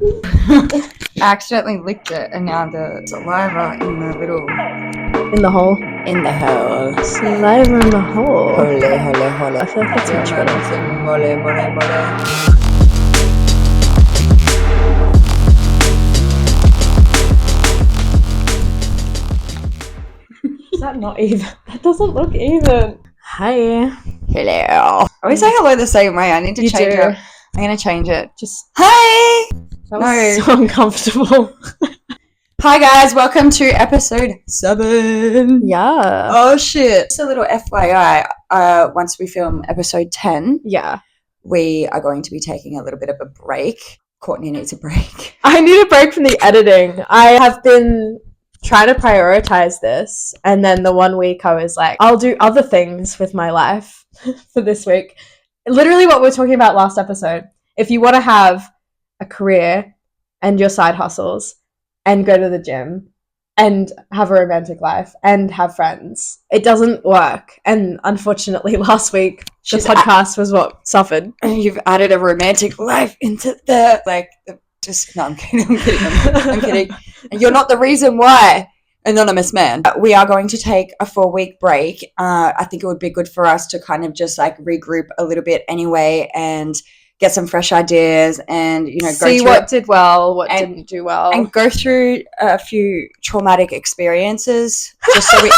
I accidentally licked it, and now the saliva in the little In the hole. in the hole. Saliva in the hole. Hole, hole, hole. I feel like that's Yeah, much man, better. I'm saying mole, mole, mole. Is that not even? That doesn't look even. Hi. Hello. I always say hello the same way. I need to You change do. it. I'm gonna change it. Just Hi. that was No. so uncomfortable. Hi guys, welcome to episode 7. Yeah. Oh shit. Just a little FYI. Once we film episode 10, Yeah. we are going to be taking a little bit of a break. Courtney needs a break. I need a break from the editing. I have been trying to prioritize this, and then the 1 week I was like, I'll do other things with my life for this week. Literally what we were talking about last episode. If you want to have a career and your side hustles and go to the gym and have a romantic life and have friends, it doesn't work. And unfortunately last week the podcast was what suffered. And you've added a romantic life into the no, I'm kidding. I'm kidding. And you're not the reason why. Anonymous man. We are going to take a 4-week break. I think it would be good for us to kind of just like regroup a little bit anyway and get some fresh ideas and, you know, See what did well, what didn't do well. And go through a few traumatic experiences. Just so we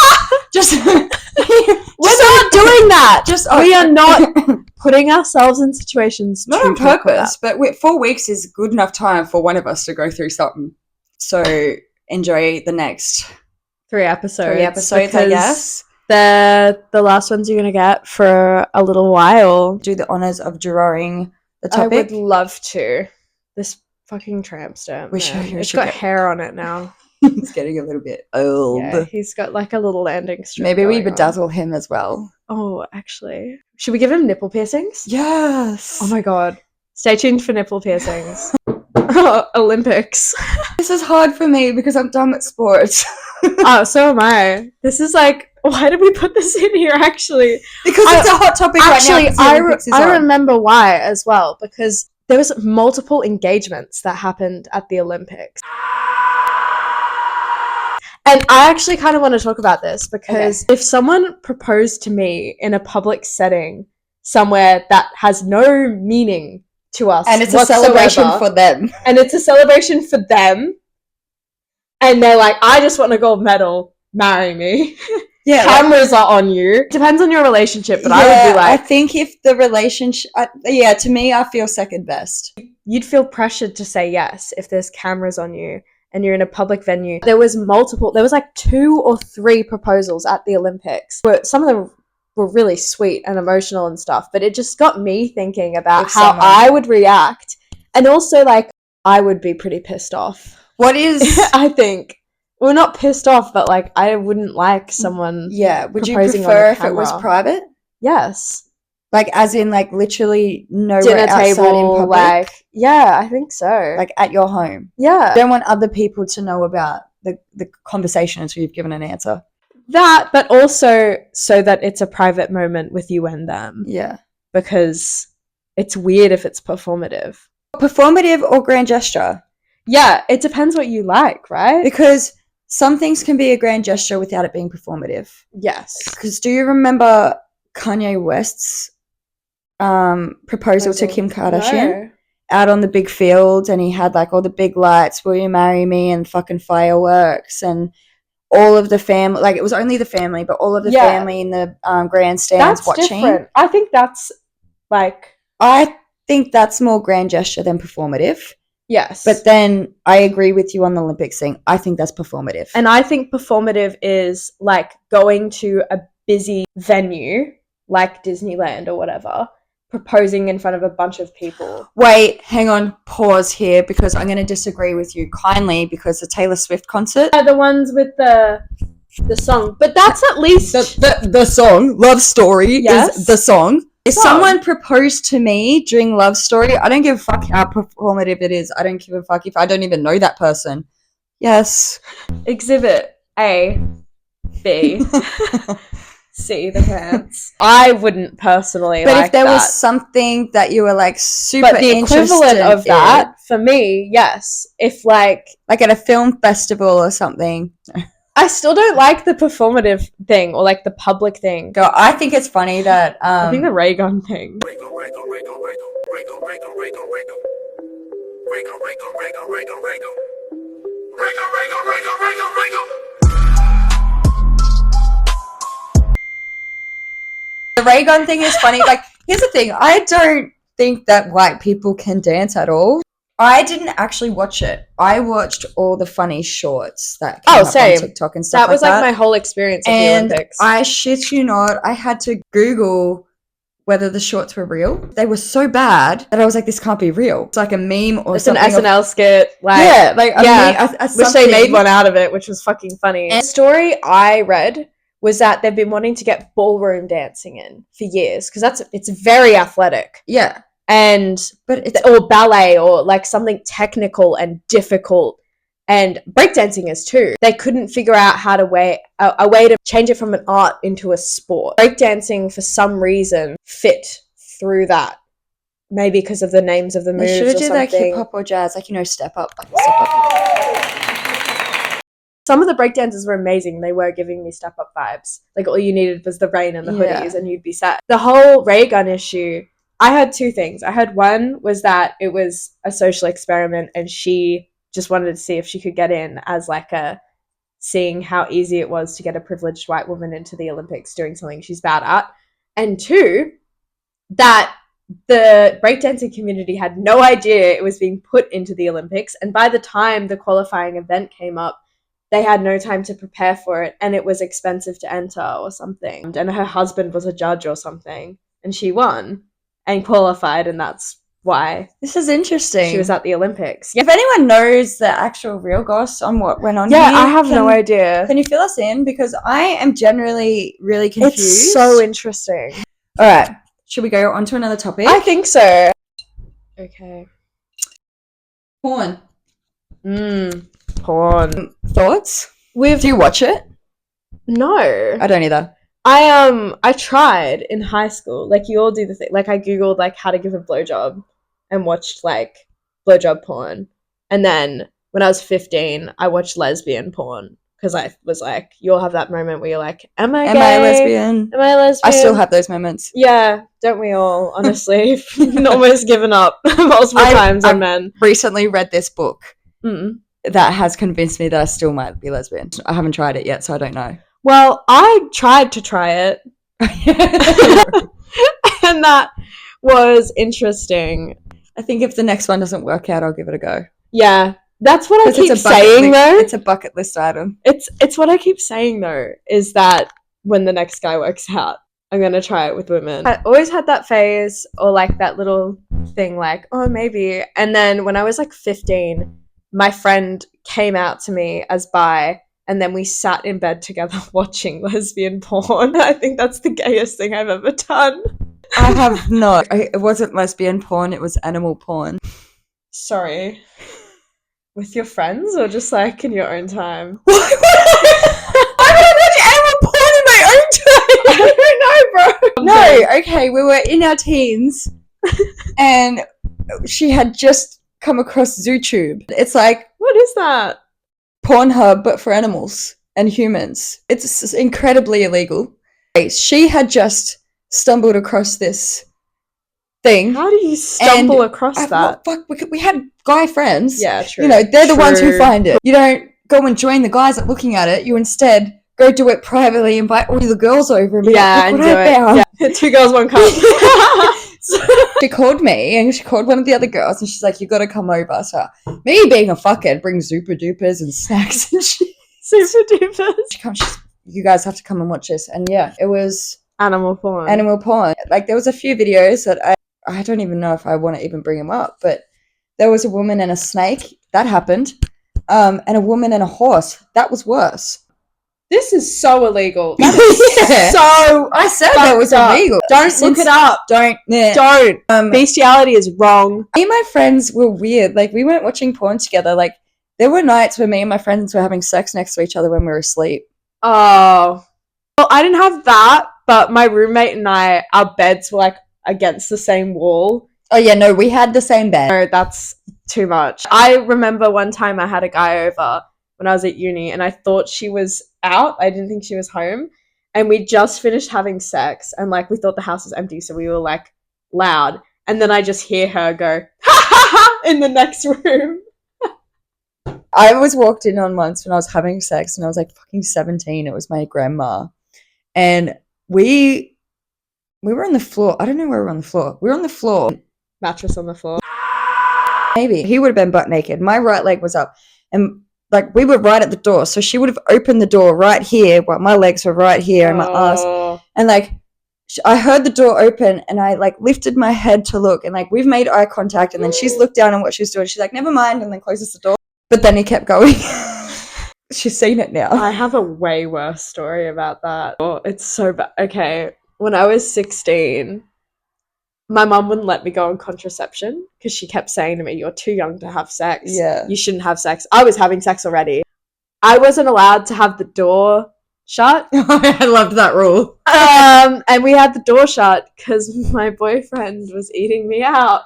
We're not doing that. We are not putting ourselves in situations not to on purpose, but 4 weeks is good enough time for one of us to go through something. So enjoy the next 3 episodes. 3 episodes, I guess. They're the last ones you're going to get for a little while. Do the honors of drawing the topic. I would love to. This fucking tramp stamp. It's got hair on it now. He's getting a little bit old. Yeah, he's got like a little landing strip. Maybe we bedazzle him as well. Oh, actually. Should we give him nipple piercings? Yes. Oh my god. Stay tuned for nipple piercings. Olympics. This is hard for me because I'm done with sports. Oh, so am I. This is like, why did we put this in here actually? Because it's a hot topic right now. I remember why as well, because there was multiple engagements that happened at the Olympics. And I actually kind of want to talk about this because if someone proposed to me in a public setting somewhere that has no meaning to us and it's whatsoever, a celebration for them. And it's a celebration for them. And they're like, I just want a gold medal. Marry me. Yeah, cameras are on you. Depends on your relationship, but I would be like, I think if the relationship, to me, I feel second best. You'd feel pressured to say yes if there's cameras on you and you're in a public venue. There was like 2 or 3 proposals at the Olympics. Some of them were really sweet and emotional and stuff, but it just got me thinking about how I would react. And also, like, I would be pretty pissed off. What is... I think... Well, not pissed off, but like I wouldn't like someone. Yeah, would you prefer if it was private? Yes, like as in like literally nowhere dinner outside table, in public. Like I think so. Like at your home. Yeah, you don't want other people to know about the conversation until you've given an answer. That, but also so that it's a private moment with you and them. Yeah, because it's weird if it's performative. Performative or grand gesture? Yeah, it depends what you like, right? Because some things can be a grand gesture without it being performative. Yes. Because do you remember Kanye West's proposal to Kim Kardashian? No. Out on the big field, and he had like all the big lights, will you marry me, and fucking fireworks, and all of the family, like it was only the family, but all of the family in the grandstands watching. Different. I think that's more grand gesture than performative. Yes. But then I agree with you on the Olympics thing. I think that's performative. And I think performative is like going to a busy venue like Disneyland or whatever, proposing in front of a bunch of people. Wait, hang on, pause here because I'm going to disagree with you kindly because the Taylor Swift concert. The ones with the song. But that's at least... The song, Love Story, is the song. If someone proposed to me during Love Story, I don't give a fuck how performative it is. I don't give a fuck if I don't even know that person. Yes. Exhibit A, B. see the pants. I wouldn't personally But like if there that. was something that you were like super But the equivalent interested of that, in, for me, yes. If like at a film festival or something. I still don't like the performative thing or like the public thing. So I think it's funny that I think the RAYGUN thing. the RAYGUN thing is funny. Like, here's the thing. I don't think that white people can dance at all. I didn't actually watch it. I watched all the funny shorts that came up same. on TikTok and stuff That was like like my whole experience at the And Olympics. I shit you not, I had to Google whether the shorts were real. They were so bad that I was like, this can't be real. It's like a meme or It's an something. SNL skit. Like, yeah, like a yeah. meme, Which they made one out of it, which was fucking funny. And the story I read was that they've been wanting to get ballroom dancing in for years because it's very athletic. Yeah. But it's or ballet or like something technical and difficult, and breakdancing is too. They couldn't figure out how to a way to change it from an art into a sport. Breakdancing for some reason fit through that, maybe because of the names of the moves. They should have or did something. like hip hop or jazz, like step up, like step up. Some of the breakdancers were amazing. They were giving me step up vibes. Like all you needed was the rain and the hoodies, and you'd be set. The whole RAYGUN issue. I heard two things. I heard one was that it was a social experiment and she just wanted to see if she could get in as like seeing how easy it was to get a privileged white woman into the Olympics doing something she's bad at. And two, that the breakdancing community had no idea it was being put into the Olympics. And by the time the qualifying event came up, they had no time to prepare for it and it was expensive to enter or something. And her husband was a judge or something and she won and qualified, and that's why this is interesting. She was at the Olympics. If anyone knows the actual real goss on what went on here, I have no idea. Can you fill us in? Because I am generally really confused. It's so interesting. All right, should we go on to another topic? I think so. Okay. Porn. Porn. Thoughts? Do you watch it? No. I don't either. I tried in high school. Like you all do the thing. Like I googled like how to give a blowjob and watched like blowjob porn. And then when I was 15, I watched lesbian porn because I was like, you all have that moment where you're like, am I gay? I a lesbian? Am I a lesbian? I still have those moments. Yeah, don't we all? Honestly, almost given up multiple times on men. Recently read this book that has convinced me that I still might be lesbian. I haven't tried it yet, so I don't know. Well, I tried to try it. And that was interesting. I think if the next one doesn't work out, I'll give it a go. Yeah, that's what I keep saying, though. It's a bucket list item. It's what I keep saying, though, is that when the next guy works out, I'm going to try it with women. I always had that phase or like that little thing like, oh, maybe. And then when I was like 15, my friend came out to me as bi. And then we sat in bed together watching lesbian porn. I think that's the gayest thing I've ever done. I have not. It wasn't lesbian porn. It was animal porn. Sorry. With your friends or just like in your own time? Why would I watch animal porn in my own time? I don't know, bro. No, okay. We were in our teens and she had just come across ZooTube. It's like, what is that? Pornhub, but for animals and humans. It's incredibly illegal. She had just stumbled across this thing. How do you stumble across that? Fuck, we had guy friends. Yeah, true. They're the ones who find it. You don't go and join the guys that are looking at it. You instead go do it privately, invite all the girls over and be like, look what I found. Yeah. 2 girls, 1 cup. So she called me and she called one of the other girls and she's like, you gotta come over. So me being a fuckhead, bring super dupers and snacks and shit. Super dupers. You guys have to come and watch this. And yeah, it was animal porn. Like there was a few videos that I don't even know if I want to even bring them up, but there was a woman and a snake that happened, and a woman and a horse that was worse. This is so illegal. That is so I said that was illegal. Don't look it up. Don't. Bestiality is wrong. Me and my friends were weird. Like we weren't watching porn together. Like there were nights where me and my friends were having sex next to each other when we were asleep. Oh, Well, I didn't have that, but my roommate and I, our beds were like against the same wall. Oh yeah, no, we had the same bed. No, that's too much. I remember one time I had a guy over when I was at uni and I thought she was out. I didn't think she was home. And we just finished having sex and like we thought the house was empty, so we were like loud. And then I just hear her go, ha ha ha, in the next room. I was walked in on once when I was having sex and I was like fucking 17. It was my grandma. And we were on the floor. I don't know where we were on the floor. We were on the floor. Mattress on the floor. Maybe. He would have been butt naked. My right leg was up. And like we were right at the door. So she would have opened the door right here while my legs were right here and my ass. And like I heard the door open and I like lifted my head to look and like we've made eye contact and then she's looked down on what she was doing. She's like, never mind, and then closes the door. But then he kept going. She's seen it now. I have a way worse story about that. Oh, it's so bad. Okay, when I was 16, my mum wouldn't let me go on contraception because she kept saying to me, you're too young to have sex. Yeah. You shouldn't have sex. I was having sex already. I wasn't allowed to have the door shut. I loved that rule. And we had the door shut because my boyfriend was eating me out.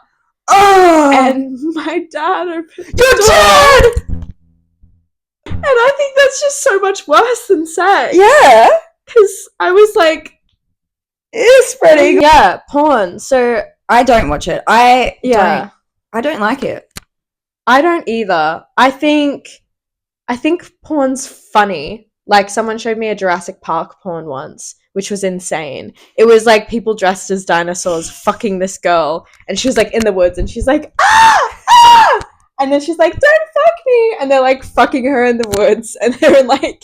Oh! And my dad opened the Your door. dad! And I think that's just so much worse than sex. Yeah. Because I was like, It's spreading. yeah, porn. So I don't watch it. I don't like it. I don't either. I think porn's funny. Like someone showed me a Jurassic Park porn once, which was insane. It was like people dressed as dinosaurs fucking this girl, and she was like in the woods, and she's like, ah! And then she's like, don't fuck me! And they're like fucking her in the woods, and they're in like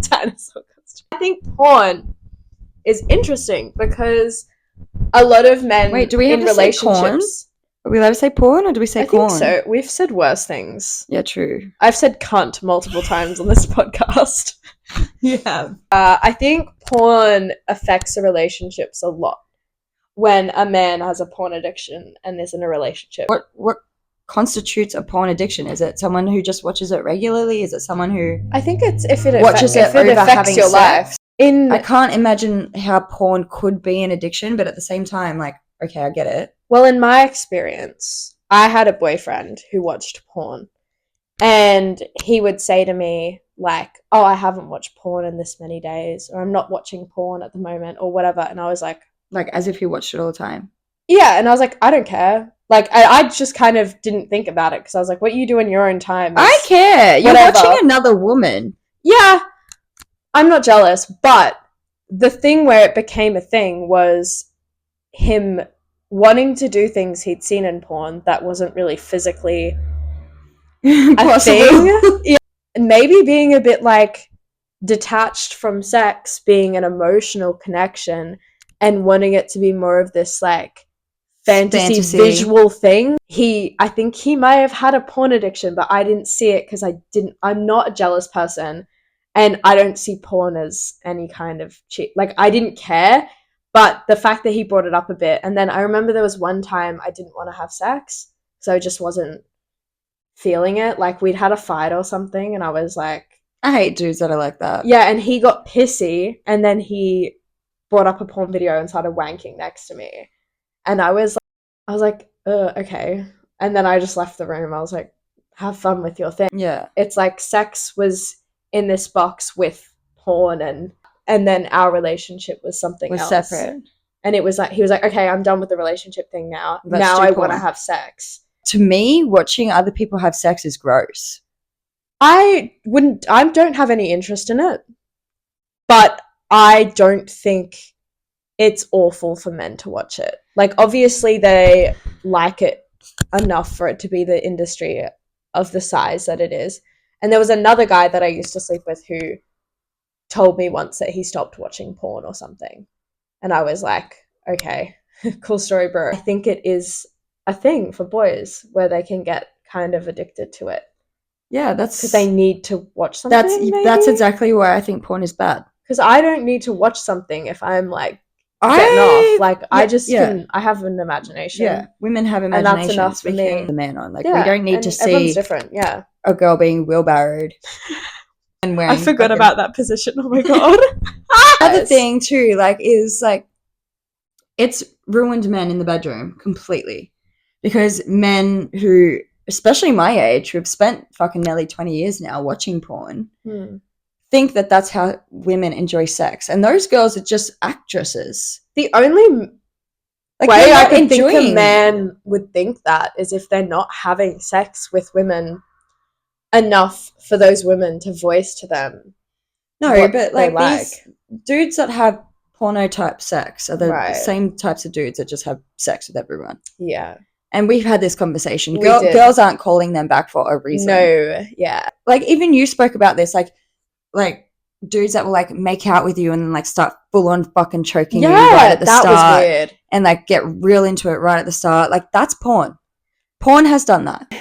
dinosaur costumes. I think porn is interesting because a lot of men do we have in to say corn? relationships. Are we allowed to say porn or do we say corn? I think so. We've said worse things. Yeah, true. I've said cunt multiple times on this podcast. You have. I think porn affects the relationships a lot when a man has a porn addiction and is in a relationship. What constitutes a porn addiction? Is it someone who just watches it regularly? Is it someone who I think it's if it watches if it it over affects having your sex? life. I can't imagine how porn could be an addiction, but at the same time, like, okay, I get it. Well, in my experience, I had a boyfriend who watched porn, and he would say to me, like, oh, I haven't watched porn in this many days, or I'm not watching porn at the moment, or whatever. And I was like, as if he watched it all the time. Yeah, and I was like, I don't care. Like, I just kind of didn't think about it, because I was like, what you do in your own time I care. You're watching another woman. Yeah, I'm not jealous, but the thing where it became a thing was him wanting to do things he'd seen in porn that wasn't really physically a thing. Yeah. Maybe being a bit like detached from sex, being an emotional connection, and wanting it to be more of this like fantasy visual thing. I think he might have had a porn addiction, but I didn't see it because I'm not a jealous person, and I don't see porn as any kind of cheat. Like, I didn't care. But the fact that he brought it up a bit, and then I remember there was one time I didn't want to have sex, so I just wasn't feeling it. Like, we'd had a fight or something, and I was like... I hate dudes that are like that. Yeah, and he got pissy, and then he brought up a porn video and started wanking next to me. And I was like, okay. And then I just left the room. I was like, have fun with your thing. Yeah. It's like sex was in this box with porn, and then our relationship was something else. Separate. And it was like, he was like, okay, I'm done with the relationship thing now. Now I want to have sex. To me, watching other people have sex is gross. I don't have any interest in it, but I don't think it's awful for men to watch it. Like, obviously they like it enough for it to be the industry of the size that it is. And there was another guy that I used to sleep with who told me once that he stopped watching porn or something. And I was like, okay, cool story, bro. I think it is a thing for boys where they can get kind of addicted to it. Yeah, that's... because they need to watch something, That's exactly why I think porn is bad. Because I don't need to watch something if I'm, like, getting off. Like, yeah, I have an imagination. Yeah, women have imaginations. And that's enough for me. The man on. Like, we don't need to see everyone's different, yeah. a girl being wheelbarrowed. And I forgot about that position. Oh my god. Other thing too, like, is like, it's ruined men in the bedroom completely, because men who, especially my age, who have spent fucking nearly 20 years now watching porn, think that that's how women enjoy sex, and those girls are just actresses. The only way I could think a man would think that is if they're not having sex with women enough for those women to voice to them. No, but like these dudes that have porno type sex are the same types of dudes that just have sex with everyone. Yeah. And we've had this conversation. Girls aren't calling them back for a reason. No, yeah. Like, even you spoke about this, like dudes that will like make out with you and then like start full on fucking choking you right at the start. That was weird. And like get real into it right at the start. Like, that's porn. Porn has done that.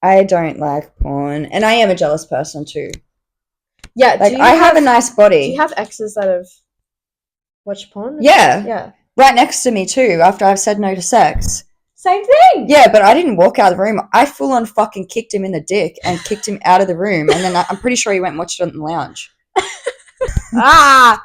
I don't like porn, and I am a jealous person too. Yeah, like, I have a nice body. Do you have exes that have watched porn? Yeah. Yeah. Right next to me too, after I've said no to sex. Same thing. Yeah, but I didn't walk out of the room. I full on fucking kicked him in the dick and kicked him out of the room, and then I'm pretty sure he went and watched it in the lounge. That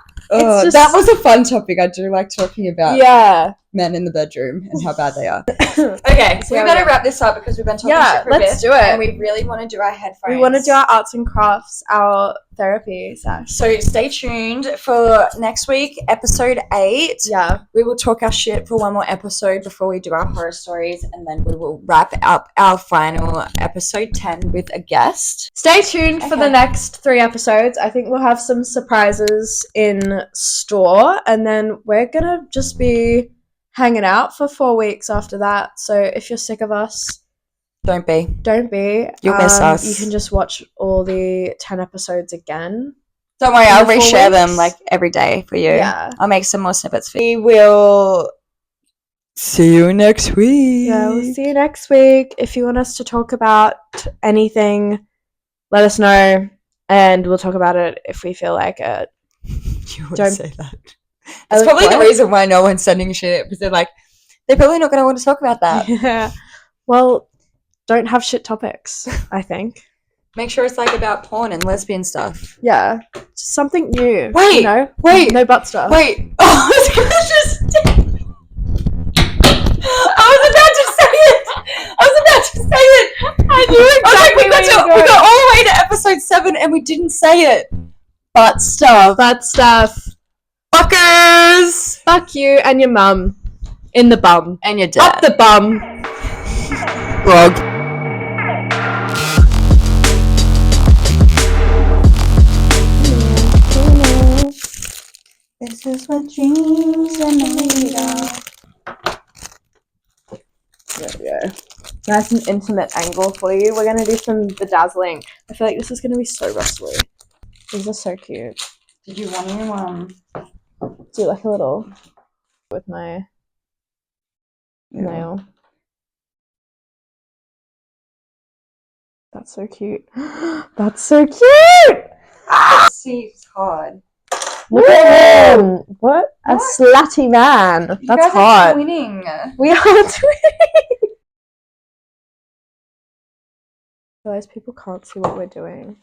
was a fun topic. I do like talking about men in the bedroom and how bad they are. Okay, so we better wrap this up because we've been talking shit for a bit. Let's do it. And we really want to do our headphones. We want to do our arts and crafts, our therapy sesh. So stay tuned for next week, episode 8. Yeah. We will talk our shit for one more episode before we do our horror stories, and then we will wrap up our final episode 10 with a guest. Stay tuned for the next 3 episodes. I think we'll have some surprises in store, and then we're gonna just be hanging out for 4 weeks after that. So if you're sick of us, don't be. You'll miss us. You can just watch all the 10 episodes again. Don't worry, I'll reshare them like every day for you. Yeah. I'll make some more snippets for you. We will see you next week. Yeah, we'll see you next week. If you want us to talk about anything, let us know, and we'll talk about it if we feel like it. You would say that. That's probably the reason why no one's sending shit, because they're like, they're probably not going to want to talk about that. Yeah. Well, don't have shit topics, I think. Make sure it's like about porn and lesbian stuff. Yeah. Just something new. Wait. You know? Wait. No butt stuff. Wait. Oh, I was going to just... I was about to say it. I knew exactly where you were going. We got all the way to episode 7 and we didn't say it. Butt stuff. Fuckers. Fuck you and your mum. In the bum. And your dad. Up the bum. Grog. This is what dreams are made of. There we go. Nice and intimate angle for you. We're going to do some bedazzling. I feel like this is going to be so rustly. These are so cute. Did you want to do like a little with my nail? That's so cute. That's so cute! See, it's hard. Look at him! What a slutty man. That's hot. Twinning. We are twinning. Guys, people can't see what we're doing.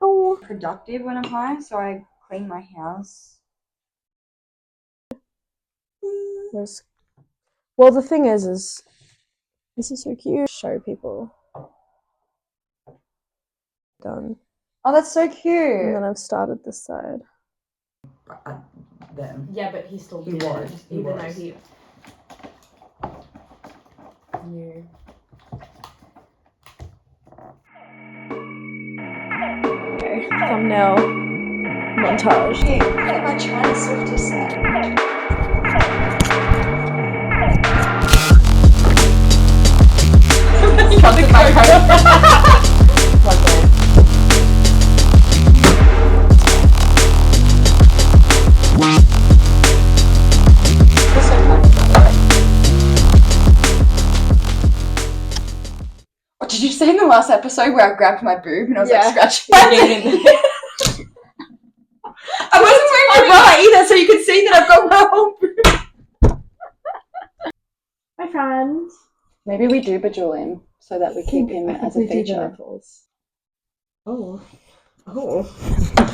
Oh. Productive when I'm high, so I clean my house. Well, the thing is this is so cute. Show people. Done. Oh, that's so cute. And then I've started this side. Them. Yeah, but he still did it, even though he knew. Okay, thumbnail montage. Hey, what am I trying to sort this out? What did you say in the last episode where I grabbed my boob and I was like scratching my boob? I wasn't wearing my bra either, so you can see that I've got my whole boob. My friend. Maybe we do bejewel him so that we keep him as a feature. Oh.